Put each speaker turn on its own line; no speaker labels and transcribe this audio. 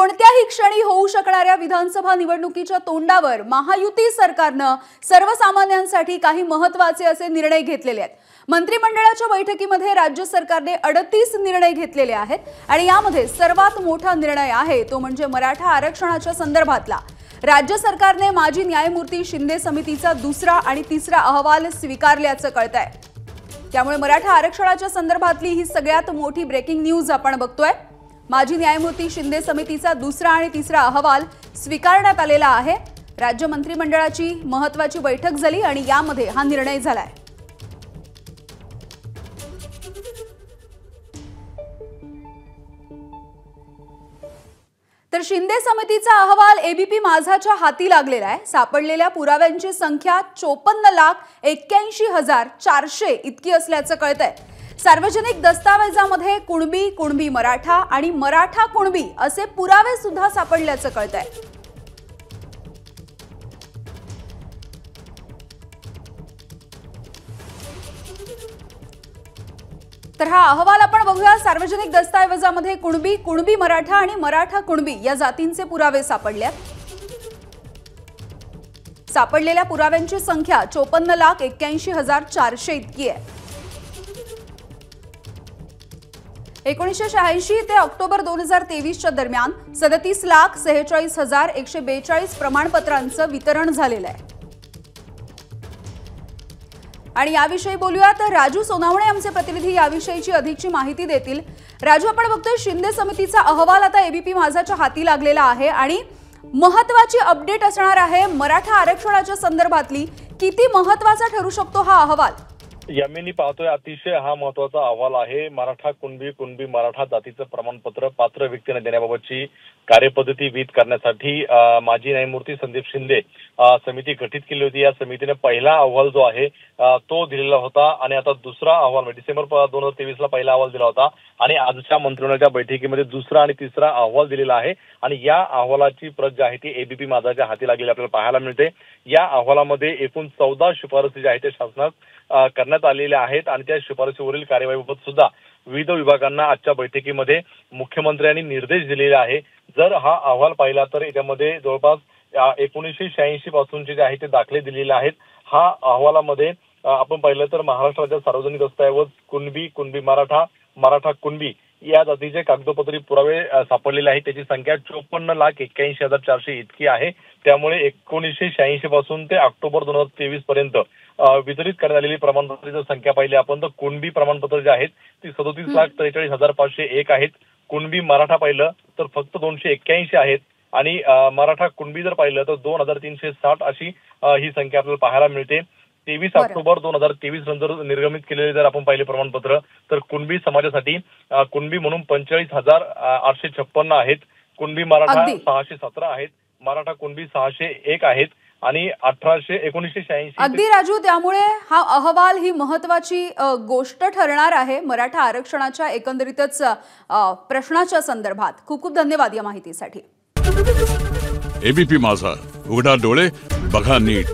कोणत्याही क्षणी होऊ शकणाऱ्या विधानसभा निवडणुकीच्या तोंडावर महायुती सरकारने सर्वसामान्यांसाठी काही महत्त्वाचे असे निर्णय घेतलेले आहेत। मंत्रिमंडळाच्या बैठकीमध्ये राज्य सरकारने 38 निर्णय घेतलेले आहेत आणि यामध्ये सर्वात मोठा निर्णय आहे तो म्हणजे मराठा आरक्षणाच्या संदर्भातला। राज्य सरकारने माजी न्यायमूर्ती शिंदे समितीचा दुसरा आणि तिसरा अहवाल स्वीकारल्याचं कळतंय। त्यामुळे मराठा आरक्षणाच्या संदर्भातली ही सगळ्यात मोठी ब्रेकिंग न्यूज आपण बघतोय। माजी न्यायमूर्ती शिंदे समितीचा दुसरा आणि तिसरा अहवाल स्वीकारण्यात आलेला आहे। राज्य मंत्रिमंडळाची महत्त्वाची बैठक झाली आणि यामध्ये हा निर्णय झालाय। तर शिंदे समितीचा अहवाल एबीपी माझाच्या हाती लागलेला आहे। सापडलेल्या पुराव्यांची संख्या 54,81,400 इतकी असल्याचं कळतंय। सार्वजनिक दस्तावेजामध्ये कुणबी मराठा आणि मराठा कुणबी असे पुरावे सुद्धा सापडल्याचं कळतंय। तर हा अहवाल आपण बघूया। सार्वजनिक दस्तावेजामध्ये कुणबी मराठा आणि मराठा कुणबी या जातींचे पुरावे सापडलेत। सापडलेल्या पुराव्यांची संख्या 54,81,400 इतकी आहे। 1986 ते ऑक्टोबर 2023 दरम्यान 37,46,142 प्रमाणपत्रांचं वितरण झालेलं आहे। आणि याविषयी बोलूया तर राजू सोनावणे आमचे प्रतिनिधी याविषयीची अधिकची माहिती देतील। राजू, आपण बघतोय शिंदे समितीचा अहवाल आता एबीपी माझाच्या हाती लागलेला आहे आणि महत्त्वाची अपडेट असणार आहे मराठा आरक्षणाच्या संदर्भातली। किती महत्त्वाचा ठरू शकतो हा अहवाल?
यामिनी पाहतोय अतिशय हा महत्त्वाचा अहवाल आहे। मराठा कुणबी मराठा जातीचं प्रमाणपत्र पात्र व्यक्तींना देण्याबाबतची कार्यपद्धती विहित करण्यासाठी माजी न्यायमूर्ती संदीप शिंदे समिती गठीत केली होती। या समितीने पहिला अहवाल जो आहे तो दिलेला होता आणि आता दुसरा अहवाल डिसेंबर 2023 ला पहिला अहवाल दिला होता आणि आजच्या मंत्रिमंडळाच्या बैठकीमध्ये दुसरा आणि तिसरा अहवाल दिलेला आहे आणि या अहवालाची प्रत जी आहे ती एबीपी माझाच्या हाती लागलेली आपल्याला पाहायला मिळते। या अहवालामध्ये एकूण 14 शिफारसी ज्या आहेत त्या शासनात करण्यात आलेल्या आहेत आणि त्या शिफारसीवरील कार्यवाहीबाबत सुद्धा विविध विभागांना आजच्या बैठकीमध्ये मुख्यमंत्र्यांनी निर्देश दिलेले आहे। जर हा अहवाल पाहिला तर यामध्ये जवळपास 1986 पासूनचे जे आहे ते दाखले दिलेले आहेत। हा अहवालामध्ये आपण पाहिलं तर महाराष्ट्र राज्यात सार्वजनिक दस्तावेज कुणबी मराठा कुणबी या जातीचे कागदोपत्री पुरावे सापडलेले आहेत। त्याची संख्या 54,81,400 इतकी आहे। त्यामुळे 1986 पासून ते ऑक्टोबर 2023 पर्यंत वितरित करण्यात आलेली प्रमाणपत्राची संख्या पाहिली आपण तर कुणबी प्रमाणपत्र जे आहेत ती 37,43,501 आहेत। कुणबी मराठा पाहिलं तर फक्त 281 आहेत आणि मराठा कुणबी जर पाहिलं तर 2,360 अशी ही संख्या आपल्याला पाहायला मिळते। 23 ऑक्टोबर 2023 नंतर निर्गमित केलेले जर आपण पाहिले प्रमाणपत्र तर कुणबी समाजासाठी कुणबी म्हणून 45,856 आहेत। कुणबी मराठा 617 आहेत। मराठा कुणबी 601 आहेत आणि 1986
अगदी राजू, त्यामुळे हा अहवाल ही महत्त्वाची गोष्ट ठरणार आहे मराठा आरक्षणाच्या एकंदरीतच प्रश्नाच्या संदर्भात। खूप खूप धन्यवाद या माहितीसाठी।
एबीपी माझा, उघडा डोळे बघा नीट।